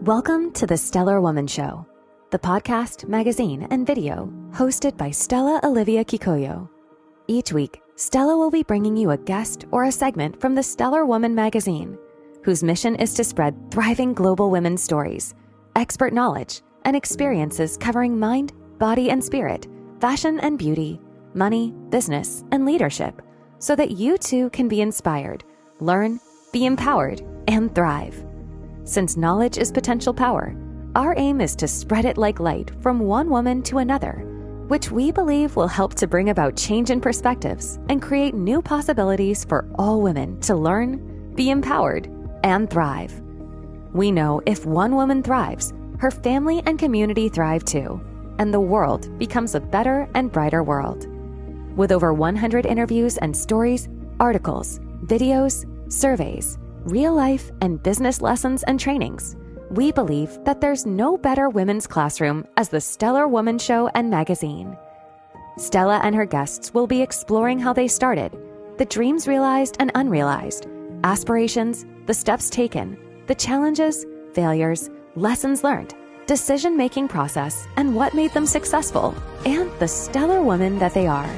Welcome to the Stellar Woman Show, the podcast, magazine, and video hosted by Stella Olivia Kikoyo. Each week, Stella will be bringing you a guest or a segment from the Stellar Woman magazine, whose mission is to spread thriving global women's stories, expert knowledge, and experiences covering mind, body, and spirit, fashion and beauty, money, business, and leadership, so that you too can be inspired, learn, be empowered, and thrive. Since knowledge is potential power, our aim is to spread it like light from one woman to another, which we believe will help to bring about change in perspectives and create new possibilities for all women to learn, be empowered, and thrive. We know if one woman thrives, her family and community thrive too, and the world becomes a better and brighter world. With over 100 interviews and stories, articles, videos, surveys, real life and business lessons and trainings, we believe that there's no better women's classroom as the Stellar Woman Show and magazine. Stella and her guests will be exploring how they started, the dreams realized and unrealized, aspirations, the steps taken, the challenges, failures, lessons learned, decision-making process, and what made them successful, and the stellar woman that they are.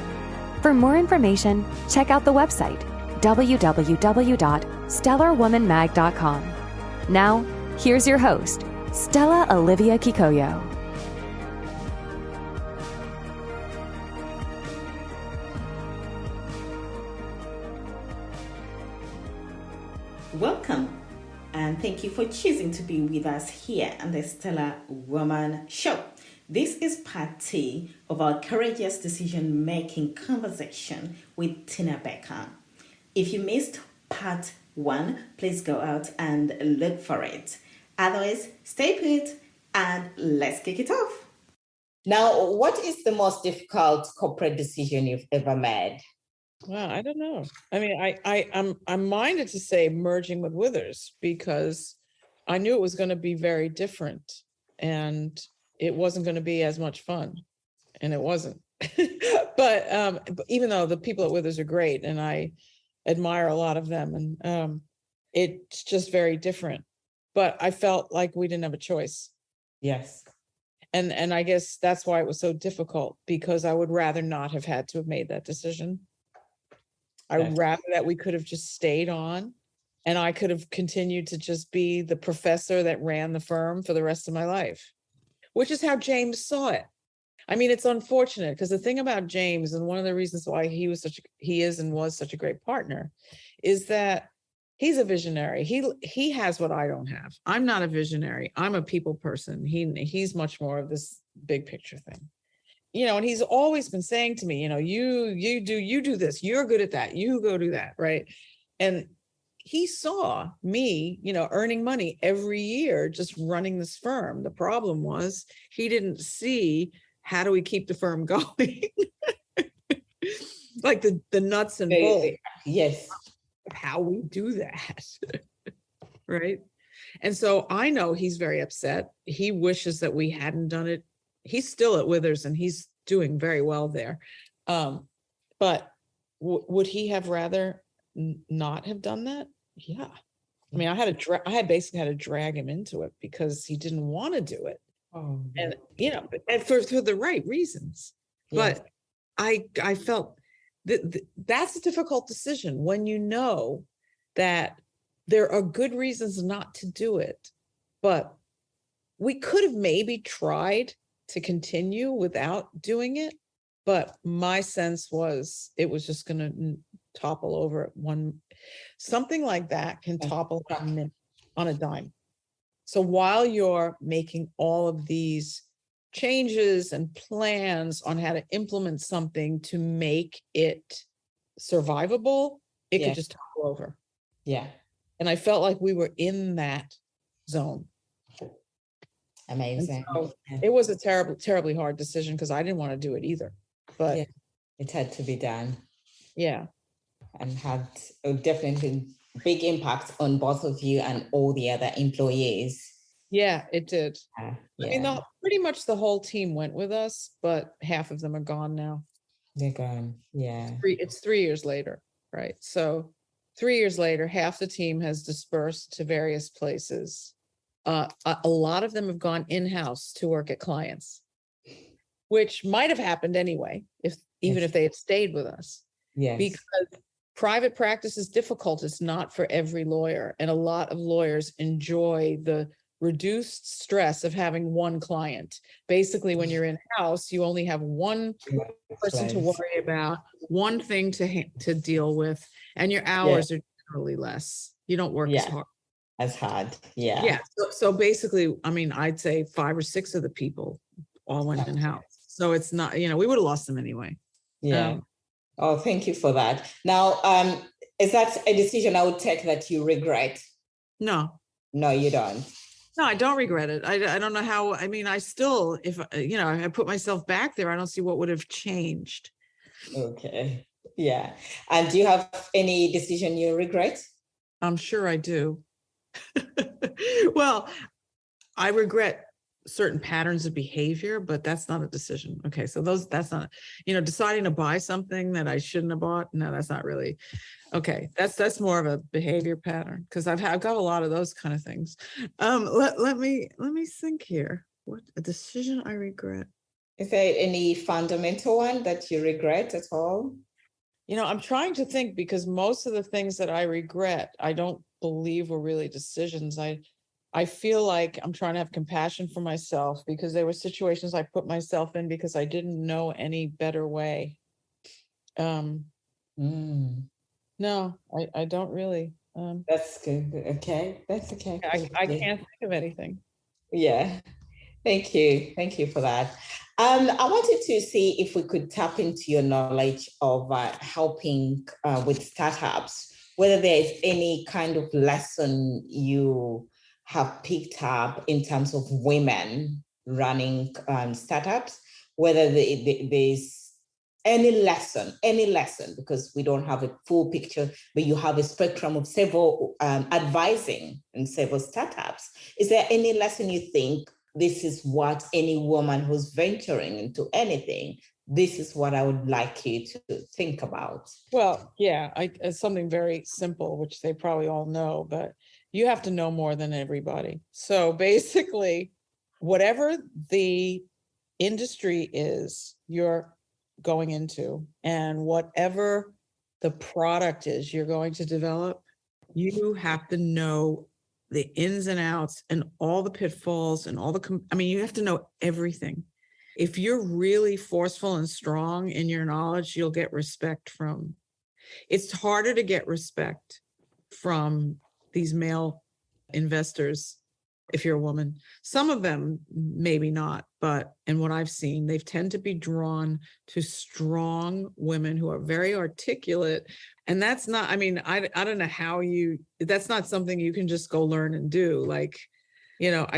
For more information, check out the website, www.stellarwomanmag.com. Now, here's your host, Stella Olivia Kikoyo. Welcome, and thank you for choosing to be with us here on the Stellar Woman Show. This is part 2 of our courageous decision-making conversation with Tina Baker. If you missed part 1, please go out and look for it. Otherwise, stay put and let's kick it off. Now, what is the most difficult corporate decision you've ever made? Well, I don't know. I mean, I'm minded to say merging with Withers because I knew it was going to be very different and it wasn't going to be as much fun, and it wasn't. But even though the people at Withers are great and I admire a lot of them, and it's just very different. But I felt like we didn't have a choice. Yes. And I guess that's why it was so difficult, because I would rather not have had to have made that decision. I would rather that we could have just stayed on and I could have continued to just be the professor that ran the firm for the rest of my life, which is how James saw it. I mean, it's unfortunate because the thing about James, and one of the reasons why he was such a great partner, is that he's a visionary. He has what I don't have. I'm not a visionary. I'm a people person. He's much more of this big picture thing. You know, and he's always been saying to me, you know, you do this, you're good at that, you go do that, right? And he saw me, you know, earning money every year, just running this firm. The problem was he didn't see, how do we keep the firm going? Like the nuts and bolts. Yes. How we do that. Right. And so I know he's very upset. He wishes that we hadn't done it. He's still at Withers and he's doing very well there. But would he have rather not have done that? Yeah. I mean, I basically had to drag him into it because he didn't want to do it. Oh, and, you know, and for the right reasons. Yes. But I felt that's a difficult decision when you know that there are good reasons not to do it. But we could have maybe tried to continue without doing it. But my sense was it was just going to topple over at something like that can topple on a dime. So while you're making all of these changes and plans on how to implement something to make it survivable, it could just topple over. Yeah. And I felt like we were in that zone. Amazing. So it was a terribly hard decision because I didn't want to do it either. But it had to be done. Yeah. And had definitely big impact on both of you and all the other employees. Yeah, it did. Yeah. I mean, pretty much the whole team went with us, but half of them are gone now. They're gone. Yeah. It's 3 years later, right? So 3 years later, half the team has dispersed to various places. A lot of them have gone in-house to work at clients, which might have happened anyway, even if they had stayed with us. Yes. Because private practice is difficult. It's not for every lawyer. And a lot of lawyers enjoy the reduced stress of having one client. Basically, when you're in-house, you only have one person to worry about, one thing to deal with, and your hours are generally less. You don't work as hard. Yeah. So basically, I mean, I'd say 5 or 6 of the people all went in-house. So it's not, we would have lost them anyway. Oh, thank you for that. Now, is that a decision I would take that you regret? No, you don't. No, I don't regret it. I don't know how. I mean, I still, if I put myself back there, I don't see what would have changed. Okay. Yeah. And do you have any decision you regret? I'm sure I do. Well, I regret certain patterns of behavior, but that's not a decision. Okay. So that's not, deciding to buy something that I shouldn't have bought. No, that's not really. Okay. That's more of a behavior pattern, because I've got a lot of those kind of things. Let me think here. What a decision I regret. Is there any fundamental one that you regret at all? I'm trying to think, because most of the things that I regret, I don't believe were really decisions. I feel like I'm trying to have compassion for myself, because there were situations I put myself in because I didn't know any better way. No, I don't really. That's good. Okay. That's okay. I can't think of anything. Yeah. Thank you. Thank you for that. I wanted to see if we could tap into your knowledge of helping with startups, whether there's any kind of lesson you have picked up in terms of women running startups, whether there's any lesson, because we don't have a full picture, but you have a spectrum of several advising in several startups. Is there any lesson you think, this is what any woman who's venturing into anything, this is what I would like you to think about? Well, yeah, it's something very simple, which they probably all know, but you have to know more than everybody. So basically, whatever the industry is you're going into, and whatever the product is you're going to develop, you have to know the ins and outs and all the pitfalls and all you have to know everything. If you're really forceful and strong in your knowledge, you'll get respect from. It's harder to get respect from these male investors if you're a woman. Some of them maybe not, but in what I've seen, they tend to be drawn to strong women who are very articulate. And that's not, I don't know how that's not something you can just go learn and do. I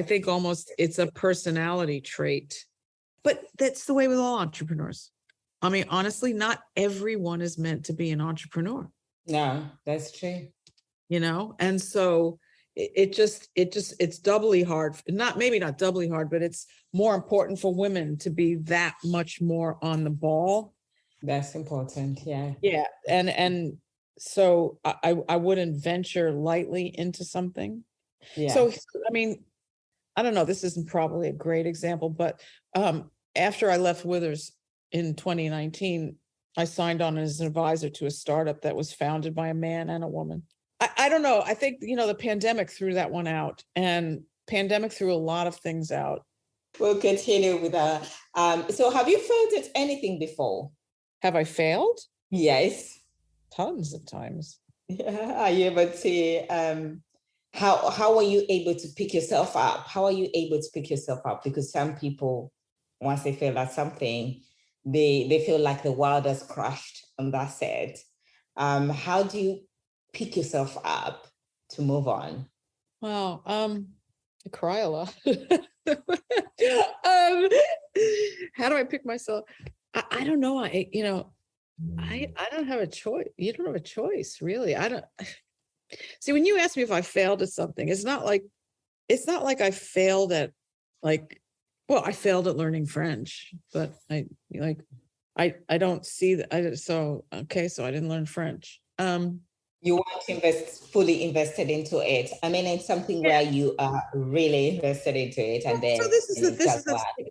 think almost it's a personality trait, but that's the way with all entrepreneurs. Honestly, not everyone is meant to be an entrepreneur. No, that's true. And so it's doubly hard, maybe not doubly hard, but it's more important for women to be that much more on the ball. That's important. Yeah. Yeah. And so I wouldn't venture lightly into something. Yeah. So, I don't know, this isn't probably a great example, but after I left Withers in 2019, I signed on as an advisor to a startup that was founded by a man and a woman. I don't know. I think, the pandemic threw that one out, and pandemic threw a lot of things out. We'll continue with that. So have you failed at anything before? Have I failed? Yes. Tons of times. Yeah. Are you able to, how are you able to pick yourself up? How are you able to pick yourself up? Because some people, once they fail at something, they feel like the world has crashed and that's it. How do you pick yourself up to move on? Well, I cry a lot. How do I pick myself? I don't know. I don't have a choice. You don't have a choice, really. I don't see, when you ask me if I failed at something, it's not like I failed at I failed at learning French, but I don't see that. So I didn't learn French. You want to fully invested into it. I mean, it's something Yeah. where you are really invested into it, and then So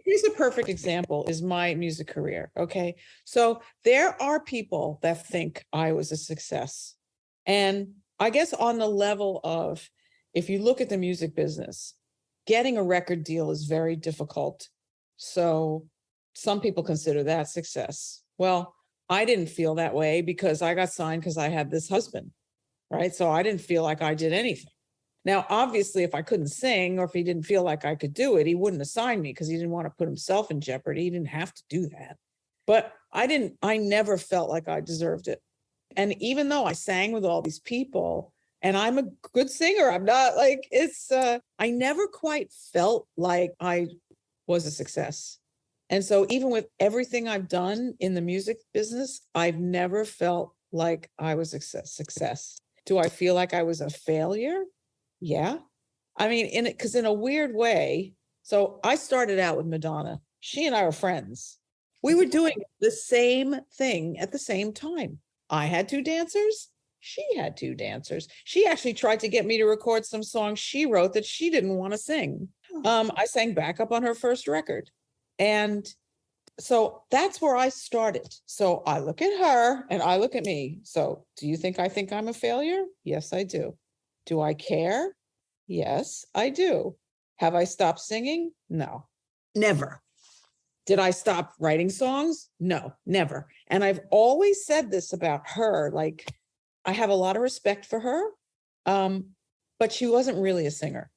here's a perfect example is my music career. Okay. So there are people that think I was a success. And I guess on the level of, if you look at the music business, getting a record deal is very difficult. So some people consider that success. Well, I didn't feel that way because I got signed because I had this husband, right? So I didn't feel like I did anything. Now, obviously, if I couldn't sing or if he didn't feel like I could do it, he wouldn't assign me because he didn't want to put himself in jeopardy. He didn't have to do that. But I never felt like I deserved it. And even though I sang with all these people and I'm a good singer, I'm not like, I never quite felt like I was a success. And so even with everything I've done in the music business, I've never felt like I was a success. Do I feel like I was a failure? Yeah. I mean, because in a weird way, so I started out with Madonna. She and I were friends. We were doing the same thing at the same time. I had two dancers. She had two dancers. She actually tried to get me to record some songs she wrote that she didn't want to sing. I sang backup on her first record. And so that's where I started. So I look at her and I look at me. So do you think I think I'm a failure? Yes, I do. Do I care? Yes, I do. Have I stopped singing? No, never. Did I stop writing songs? No, never. And I've always said this about her, like I have a lot of respect for her, but she wasn't really a singer.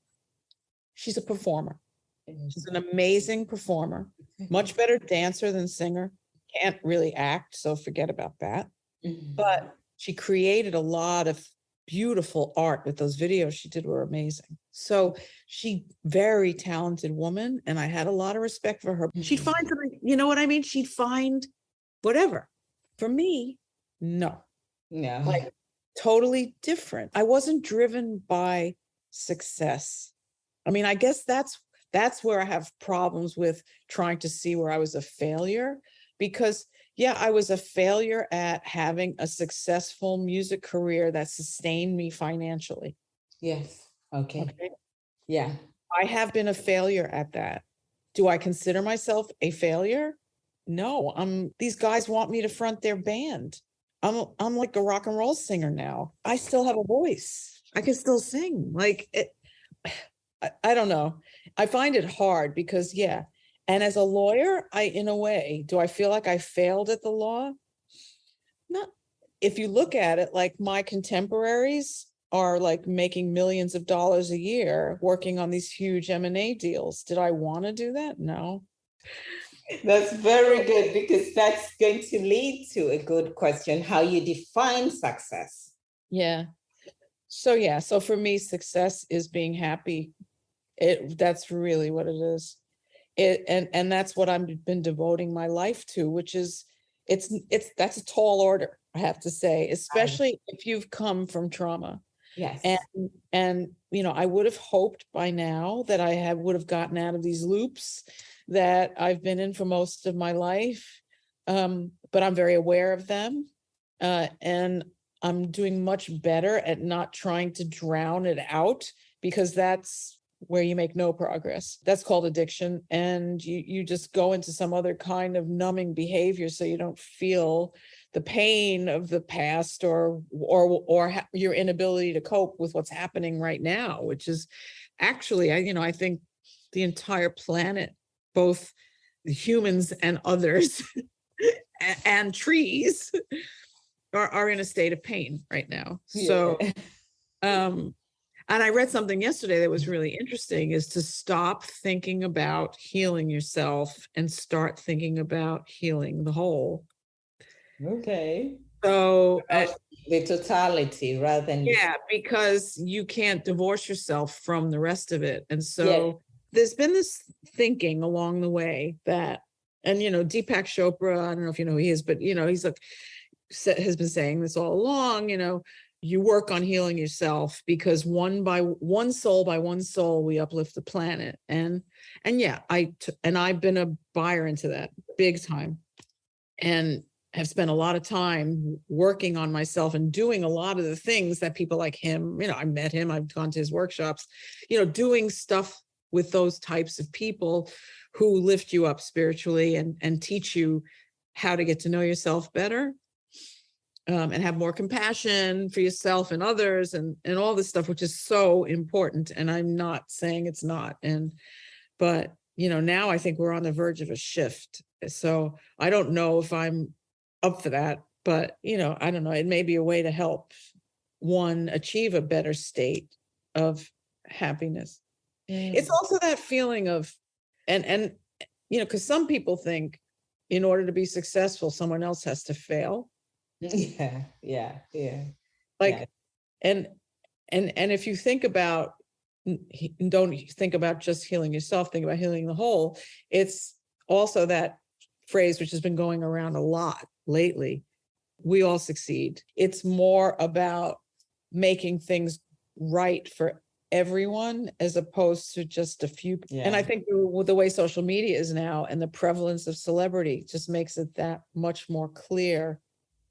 She's a performer. She's an amazing performer, much better dancer than singer. Can't really act, so forget about that. But she created a lot of beautiful art with those videos she did were amazing. So she very talented woman, and I had a lot of respect for her. She'd find something, you know what I mean? She'd find whatever. For me, no. Like totally different. I wasn't driven by success. I mean, I guess that's where I have problems with trying to see where I was a failure, because yeah, I was a failure at having a successful music career that sustained me financially. Yes. Okay. Yeah. I have been a failure at that. Do I consider myself a failure? No. These guys want me to front their band. I'm like a rock and roll singer now. I still have a voice. I can still sing. Like I don't know. I find it hard because yeah. And as a lawyer, in a way, do I feel like I failed at the law? Not. If you look at it, like my contemporaries are like making millions of dollars a year working on these huge M&A deals. Did I want to do that? No. That's very good, because that's going to lead to a good question, how you define success. Yeah. So for me, success is being happy. That's really what it is. And that's what I've been devoting my life to, which is that's a tall order, I have to say, especially if you've come from trauma. Yes. And I would have hoped by now that I would have gotten out of these loops that I've been in for most of my life. But I'm very aware of them. And I'm doing much better at not trying to drown it out, because that's where you make no progress. That's called addiction. And you just go into some other kind of numbing behavior so you don't feel the pain of the past or your inability to cope with what's happening right now, which is actually, I think the entire planet, both the humans and others and trees are in a state of pain right now. So, and I read something yesterday that was really interesting, is to stop thinking about healing yourself and start thinking about healing the whole. Okay. So the totality rather than... Yeah, because you can't divorce yourself from the rest of it. And so there's been this thinking along the way that, and, Deepak Chopra, I don't know if you know who he is, but, he's like, has been saying this all along, you work on healing yourself, because one soul by one soul, we uplift the planet. And yeah, I've been a buyer into that big time. And have spent a lot of time working on myself and doing a lot of the things that people like him, I met him, I've gone to his workshops, doing stuff with those types of people who lift you up spiritually and teach you how to get to know yourself better, and have more compassion for yourself and others and all this stuff, which is so important. And I'm not saying it's not. But now I think we're on the verge of a shift. So I don't know if I'm up for that, but I don't know. It may be a way to help one achieve a better state of happiness. It's also that feeling of, and because some people think in order to be successful, someone else has to fail. Yeah. Like, and if you think about, don't think about just healing yourself, think about healing the whole. It's also that phrase, which has been going around a lot lately. We all succeed. It's more about making things right for everyone as opposed to just a few. Yeah. And I think with the way social media is now and the prevalence of celebrity just makes it that much more clear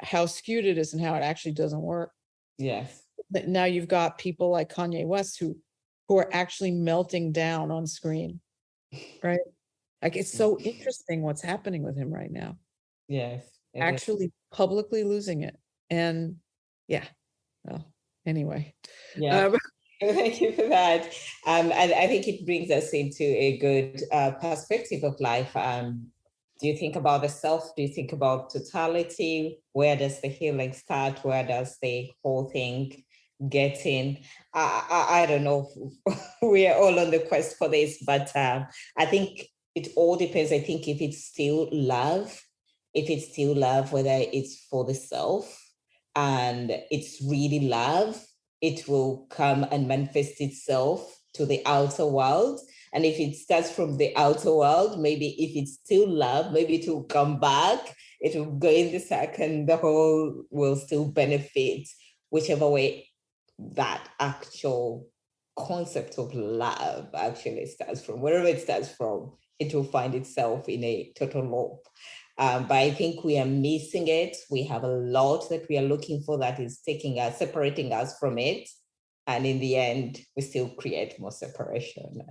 how skewed it is and how it actually doesn't work. Yes. But now you've got people like Kanye West who are actually melting down on screen, right? Like, it's so interesting what's happening with him right now. Yes. Actually publicly losing it. And well, anyway. Yeah. Thank you for that. And I think it brings us into a good perspective of life. Do you think about the self? Do you think about totality? Where does the healing start? Where does the whole thing get in? I don't know. We are all on the quest for this, but I think it all depends. I think if it's still love, whether it's for the self and it's really love, it will come and manifest itself to the outer world. And if it starts from the outer world, maybe if it's still love, maybe it will come back, it will go in the second, the whole will still benefit, whichever way that actual concept of love actually starts from. Wherever it starts from, it will find itself in a total loop. But I think we are missing it. We have a lot that we are looking for that is separating us from it. And in the end, we still create more separation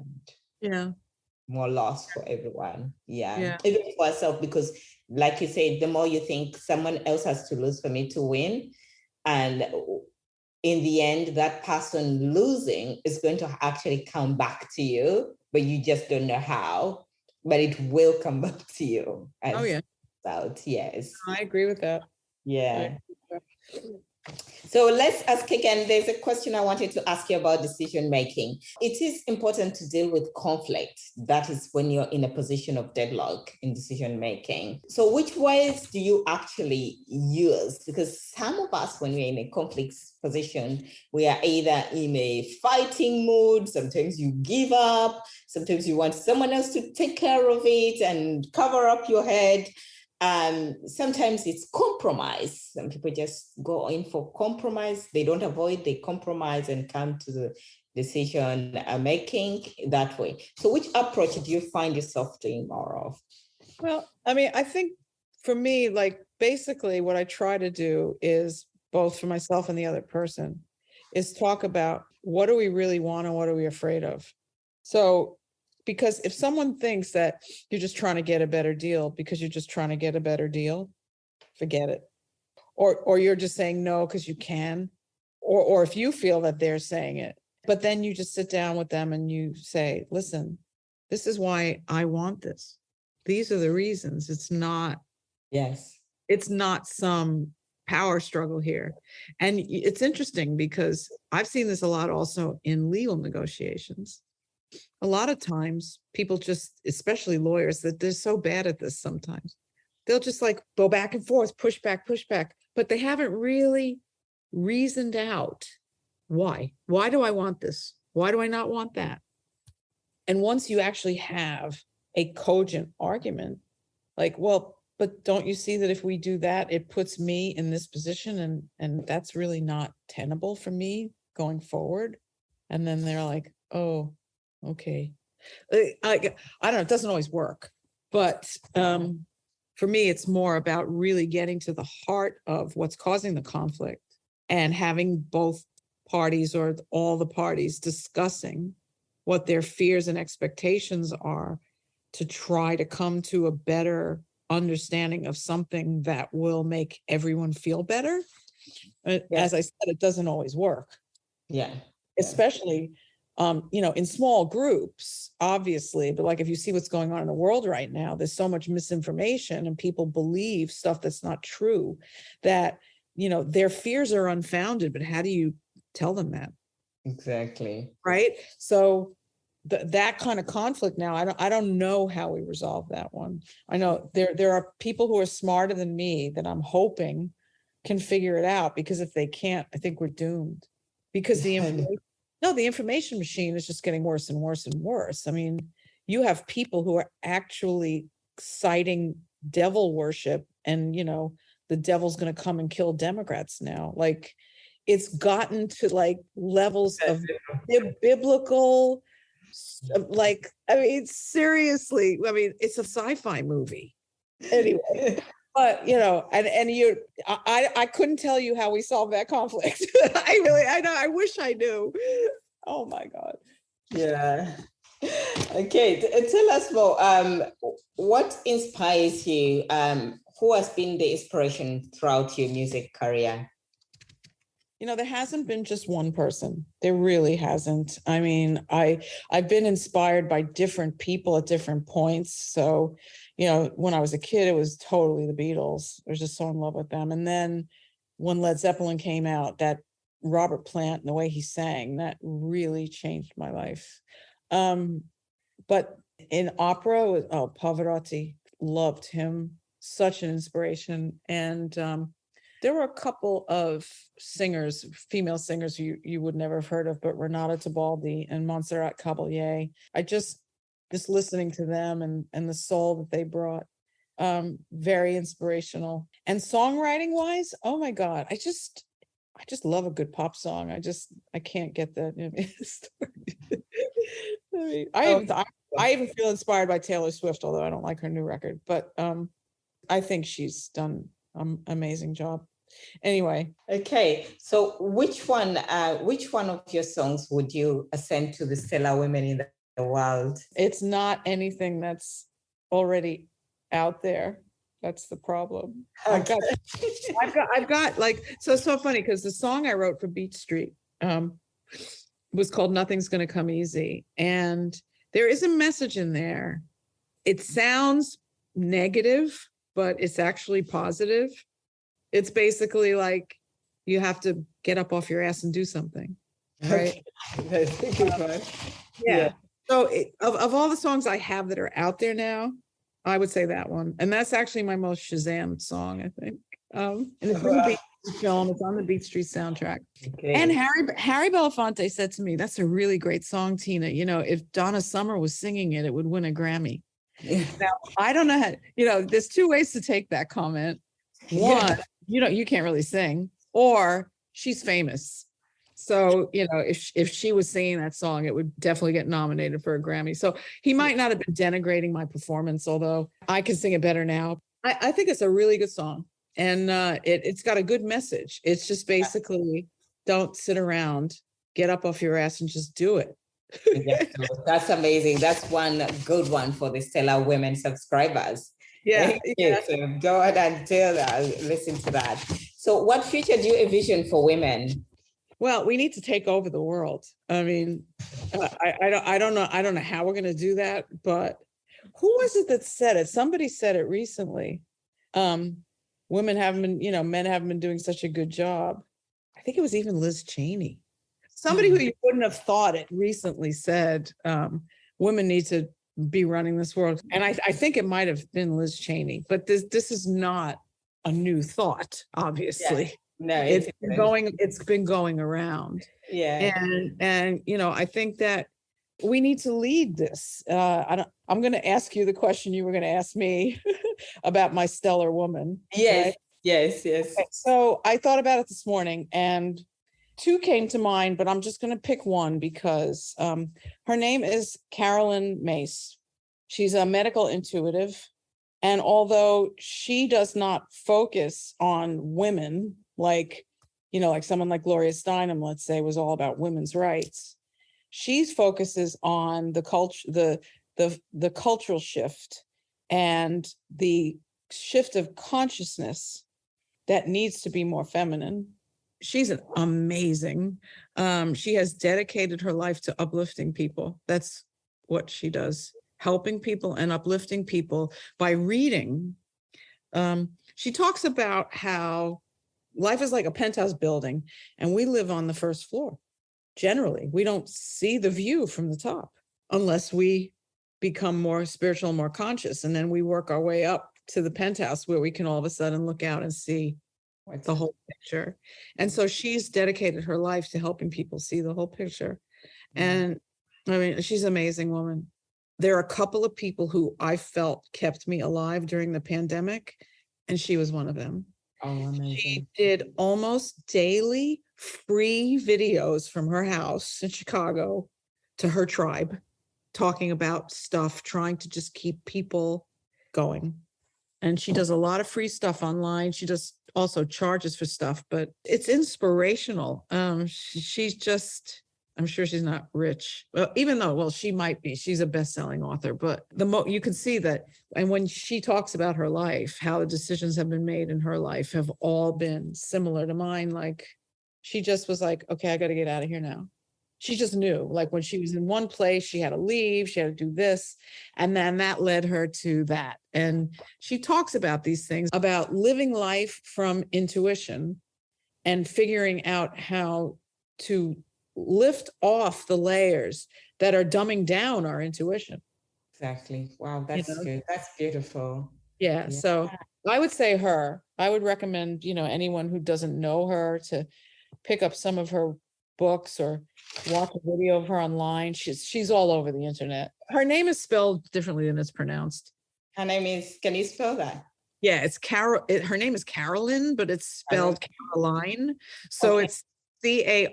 and more loss for everyone. Yeah. Even for ourselves, because like you said, the more you think someone else has to lose for me to win. And in the end, that person losing is going to actually come back to you, but you just don't know how, but it will come back to you. Yes. I agree with that. Yeah. So let's ask again. There's a question I wanted to ask you about decision making. It is important to deal with conflict. That is when you're in a position of deadlock in decision making. So which ways do you actually use? Because some of us, when we're in a conflict position, we are either in a fighting mood. Sometimes you give up. Sometimes you want someone else to take care of it and cover up your head. Sometimes it's compromise. Some people just go in for compromise. They don't avoid, they compromise and come to the decision making that way. So which approach do you find yourself doing more of? Well, I mean, I think for me, like basically what I try to do is both for myself and the other person is talk about what do we really want and what are we afraid of? So because if someone thinks that you're just trying to get a better deal because you're just trying to get a better deal, forget it. Or you're just saying no because you can, or if you feel that they're saying it, but then you just sit down with them and you say, listen, this is why I want this. These are the reasons. It's not some power struggle here. And it's interesting because I've seen this a lot also in legal negotiations. A lot of times people just, especially lawyers, that they're so bad at this sometimes. They'll just like go back and forth, push back, but they haven't really reasoned out why. Why do I want this? Why do I not want that? And once you actually have a cogent argument, like, well, but don't you see that if we do that, it puts me in this position and that's really not tenable for me going forward? And then they're like, oh, okay. I don't know, it doesn't always work, but For me, it's more about really getting to the heart of what's causing the conflict and having both parties or all the parties discussing what their fears and expectations are to try to come to a better understanding of something that will make everyone feel better. As I said, it doesn't always work. Yeah. Especially, in small groups, obviously, but like if you see what's going on in the world right now, there's so much misinformation and people believe stuff that's not true that, their fears are unfounded, but how do you tell them that? Exactly. Right. So that kind of conflict now, I don't know how we resolve that one. I know there are people who are smarter than me that I'm hoping can figure it out, because if they can't, I think we're doomed, because the information machine is just getting worse and worse and worse. I mean, you have people who are actually citing devil worship and, the devil's going to come and kill Democrats now. Like, it's gotten to like levels of biblical, like, I mean, seriously, I mean, it's a sci-fi movie anyway. But I couldn't tell you how we solve that conflict. I wish I knew. Oh my God. Yeah. Okay, tell us more. What inspires you? Who has been the inspiration throughout your music career? There hasn't been just one person. There really hasn't. I mean, I've been inspired by different people at different points. So, when I was a kid, it was totally the Beatles. I was just so in love with them. And then when Led Zeppelin came out, that Robert Plant and the way he sang, that really changed my life. But in opera, Pavarotti, loved him, such an inspiration. And there were a couple of singers, female singers you would never have heard of, but Renata Tebaldi and Montserrat Caballé. I just listening to them and the soul that they brought, very inspirational. And songwriting wise, oh my God, I just love a good pop song. I can't get that. I even feel inspired by Taylor Swift, although I don't like her new record, but I think she's done an amazing job. Anyway. Okay. So which one of your songs would you send to the stellar women in the world? It's not anything that's already out there. That's the problem. Okay. I've got like, so it's so funny because the song I wrote for Beach Street was called Nothing's Gonna Come Easy. And there is a message in there. It sounds negative, but it's actually positive. It's basically like you have to get up off your ass and do something, right? Okay. Yeah. So of all the songs I have that are out there now, I would say that one. And that's actually my most Shazam song, I think. And it's in the Beach Street film. It's on the Beach Street soundtrack. Okay. And Harry Belafonte said to me, "That's a really great song, Tina. If Donna Summer was singing it, it would win a Grammy." Yeah. Now, I don't know how, there's two ways to take that comment. One, you can't really sing, or she's famous. So, if she was singing that song, it would definitely get nominated for a Grammy. So he might not have been denigrating my performance, although I can sing it better now. I think it's a really good song, and it's got a good message. It's just basically don't sit around, get up off your ass and just do it. Yeah, that's amazing. That's one good one for the stellar women subscribers. Yeah. So go ahead and listen to that. So what future do you envision for women? Well, we need to take over the world. I mean, I don't know how we're going to do that, but who was it that said it? Somebody said it recently. Women haven't been, men haven't been doing such a good job. I think it was even Liz Cheney. Somebody who you wouldn't have thought it recently said, women need to be running this world. And I think it might have been Liz Cheney, but this is not a new thought, obviously. Yeah. No, it's been going around. Yeah. And I think that we need to lead this. I'm going to ask you the question you were going to ask me about my stellar woman. Yes. Right? Yes. Okay, so I thought about it this morning and two came to mind, but I'm just going to pick one because her name is Carolyn Mace. She's a medical intuitive. And although she does not focus on women, like, like someone like Gloria Steinem, let's say, was all about women's rights, she focuses on the culture, the cultural shift and the shift of consciousness that needs to be more feminine. She's an amazing. She has dedicated her life to uplifting people. That's what she does, helping people and uplifting people by reading. She talks about how life is like a penthouse building, and we live on the first floor. Generally, we don't see the view from the top unless we become more spiritual, more conscious. And then we work our way up to the penthouse where we can all of a sudden look out and see the whole picture. And so she's dedicated her life to helping people see the whole picture. And I mean, she's an amazing woman. There are a couple of people who I felt kept me alive during the pandemic, and she was one of them. Oh, amazing. She did almost daily free videos from her house in Chicago to her tribe, talking about stuff, trying to just keep people going. And she does a lot of free stuff online. She just also charges for stuff, but it's inspirational. She's just, I'm sure she's not rich. Well, even though, well, she might be. She's a best-selling author, but you can see that. And when she talks about her life, how the decisions have been made in her life have all been similar to mine. Like, she just was like, okay, I got to get out of here now. She just knew, like, when she was in one place, she had to leave, she had to do this. And then that led her to that. And she talks about these things, about living life from intuition and figuring out how to lift off the layers that are dumbing down our intuition. Exactly. Wow, that's good. That's beautiful. Yeah. So I would say her. I would recommend, anyone who doesn't know her to pick up some of her books or watch a video of her online. She's all over the internet. Her name is spelled differently than it's pronounced. Her name is, can you spell that? Yeah, it's Carol. Her name is Carolyn, but it's spelled Caroline. So it's Carolin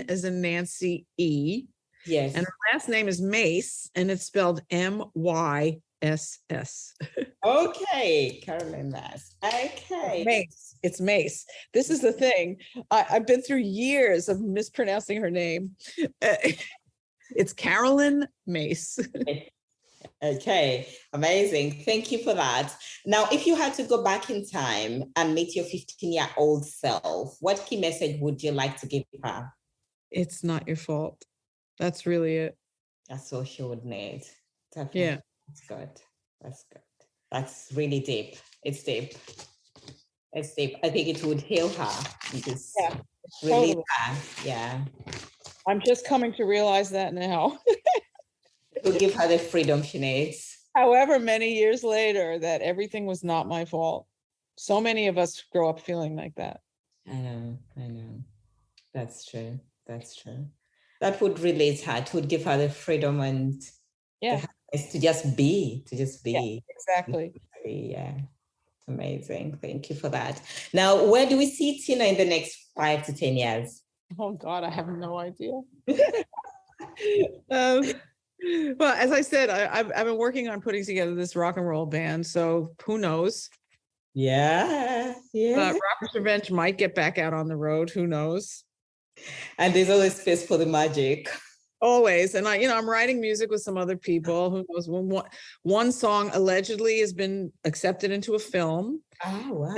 as in Nancy E. Yes. And her last name is Mace, and it's spelled Myss. Okay, Carolyn Mass. Okay. Mace. It's Mace. This is the thing. I've been through years of mispronouncing her name. It's Carolyn Mace. Okay, amazing. Thank you for that. Now, if you had to go back in time and meet your 15-year-old self, what key message would you like to give her? It's not your fault. That's really it. That's all she would need. Definitely. Yeah. That's good. That's good. That's really deep. It's deep. It's deep. I think it would heal her. Because really totally. Yeah. I'm just coming to realize that now. It will give her the freedom she needs. However many years later, that everything was not my fault. So many of us grow up feeling like that. I know. That's true. That would release her. It would give her the freedom and the happiness to just be. Yeah, exactly. Yeah. Amazing. Thank you for that. Now, where do we see Tina in the next 5 to 10 years? Oh God, I have no idea. Well, as I said, I've been working on putting together this rock and roll band. So who knows? Yeah. Rockers Revenge might get back out on the road. Who knows? And there's always space for the magic. Always. And I'm writing music with some other people. Who knows? One song allegedly has been accepted into a film. Oh, wow.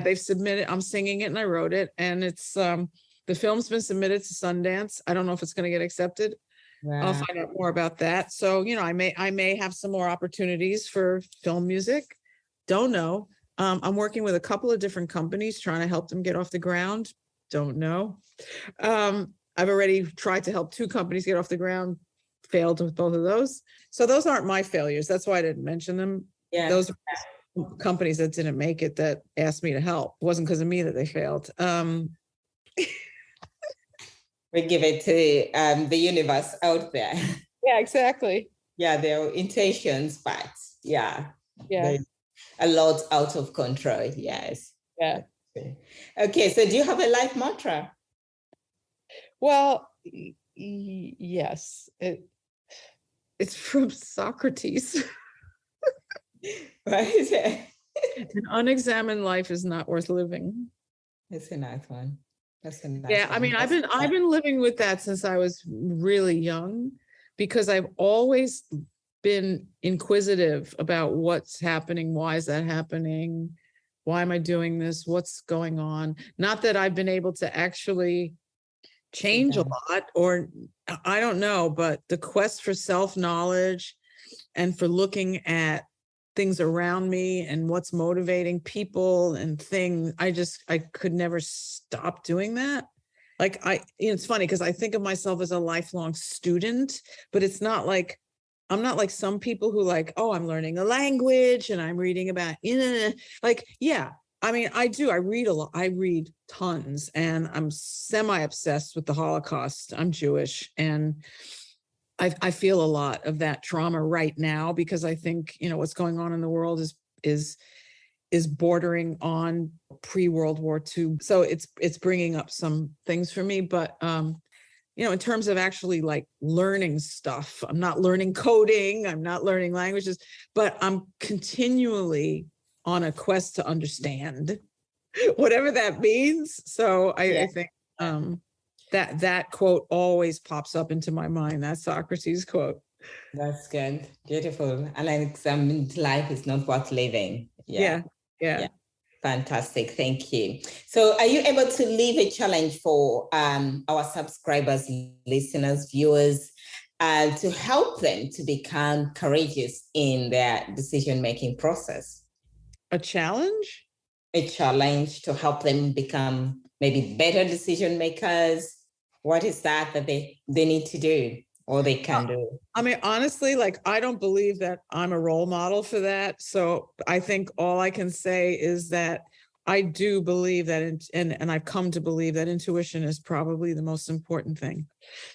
They've submitted. I'm singing it and I wrote it. And it's the film's been submitted to Sundance. I don't know if it's going to get accepted. Wow. I'll find out more about that. So, I may have some more opportunities for film music. Don't know. I'm working with a couple of different companies trying to help them get off the ground. Don't know. I've already tried to help 2 companies get off the ground, failed with both of those. So those aren't my failures. That's why I didn't mention them. Yeah. Those are companies that didn't make it that asked me to help. It wasn't because of me that they failed. We give it to the universe out there. Yeah, exactly. Yeah, their intentions, but a lot out of control. Yes. Yeah. Okay, so do you have a life mantra? Well, yes. It's from Socrates. Right. An unexamined life is not worth living. That's a nice one. That's a nice Yeah, I one. mean, I've been living with that since I was really young, because I've always been inquisitive about what's happening, why is that happening, why am I doing this, what's going on. Not that I've been able to actually change a lot, or I don't know, but the quest for self-knowledge and for looking at things around me and what's motivating people and things, I could never stop doing that. Like it's funny because I think of myself as a lifelong student, but it's not like, I'm not like some people who like, oh, I'm learning a language and I'm reading about, like, yeah, I mean, I do. I read a lot. I read tons, and I'm semi-obsessed with the Holocaust. I'm Jewish, and I feel a lot of that trauma right now, because I think, what's going on in the world is bordering on pre-World War II. So it's bringing up some things for me, but in terms of actually like learning stuff, I'm not learning coding, I'm not learning languages, but I'm continually on a quest to understand whatever that means. So I think that quote always pops up into my mind, that Socrates quote. That's good. Beautiful. An unexamined life is not worth living. Yeah. Fantastic. Thank you. So are you able to leave a challenge for our subscribers, listeners, viewers, to help them to become courageous in their decision-making process? A challenge? A challenge to help them become maybe better decision makers. What is that they need to do or they can do? I mean, honestly, like, I don't believe that I'm a role model for that. So I think all I can say is that I do believe that, and I've come to believe that intuition is probably the most important thing.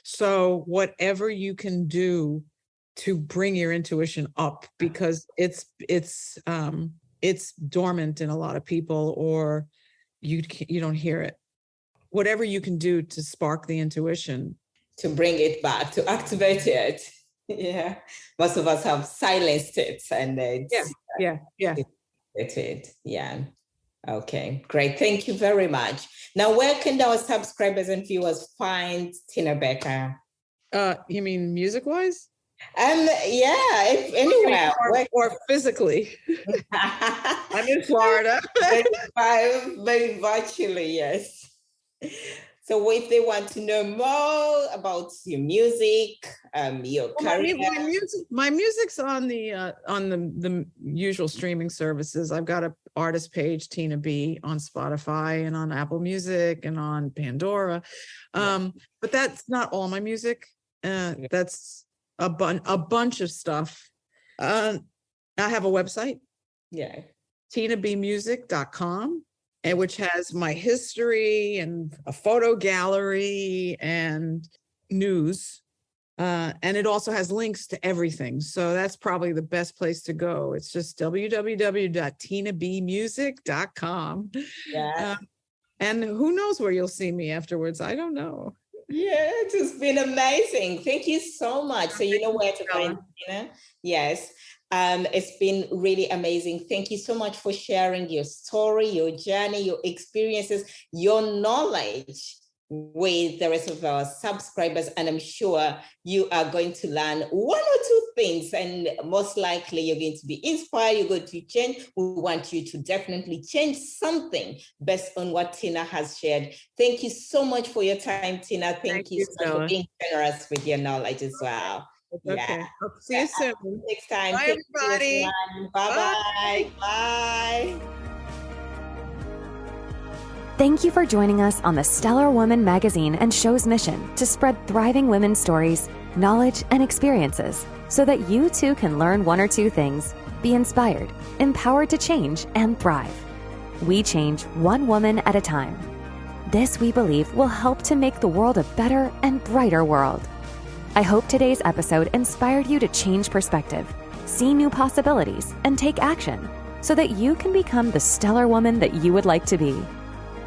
So whatever you can do to bring your intuition up, because it's dormant in a lot of people, or you don't hear it. Whatever you can do to spark the intuition, to bring it back, to activate it. Yeah, most of us have silenced it, and it's yeah. Okay, great. Thank you very much. Now, where can our subscribers and viewers find Tina Baker? You mean music-wise? If anywhere, or physically. I'm in Florida. Maybe virtually, yes. So if they want to know more about your music, your career. My music's on the usual streaming services. I've got an artist page, Tina B, on Spotify and on Apple Music and on Pandora. But that's not all my music. That's a bunch of stuff. I have a website. Yeah. TinaBmusic.com. And which has my history and a photo gallery and news. And it also has links to everything. So that's probably the best place to go. It's just www.tinabmusic.com. Yeah. And who knows where you'll see me afterwards. I don't know. Yeah, it has been amazing. Thank you so much. So you know where to find Tina. Yes. It's been really amazing. Thank you so much for sharing your story, your journey, your experiences, your knowledge with the rest of our subscribers. And I'm sure you are going to learn one or two things, and most likely you're going to be inspired. You're going to change. We want you to definitely change something based on what Tina has shared. Thank you so much for your time, Tina. Thank you so much for being generous with your knowledge as well. Okay. I'll see you soon. Next time. Bye, everybody. Bye-bye. Bye. Thank you for joining us on the Stellar Woman magazine and show's mission to spread thriving women's stories, knowledge, and experiences so that you too can learn one or two things, be inspired, empowered to change, and thrive. We change one woman at a time. This, we believe, will help to make the world a better and brighter world. I hope today's episode inspired you to change perspective, see new possibilities, and take action so that you can become the stellar woman that you would like to be.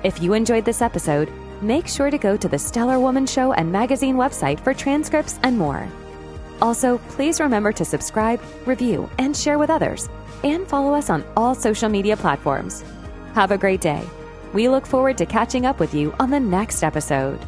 If you enjoyed this episode, make sure to go to the Stellar Woman Show and magazine website for transcripts and more. Also, please remember to subscribe, review, and share with others. And follow us on all social media platforms. Have a great day. We look forward to catching up with you on the next episode.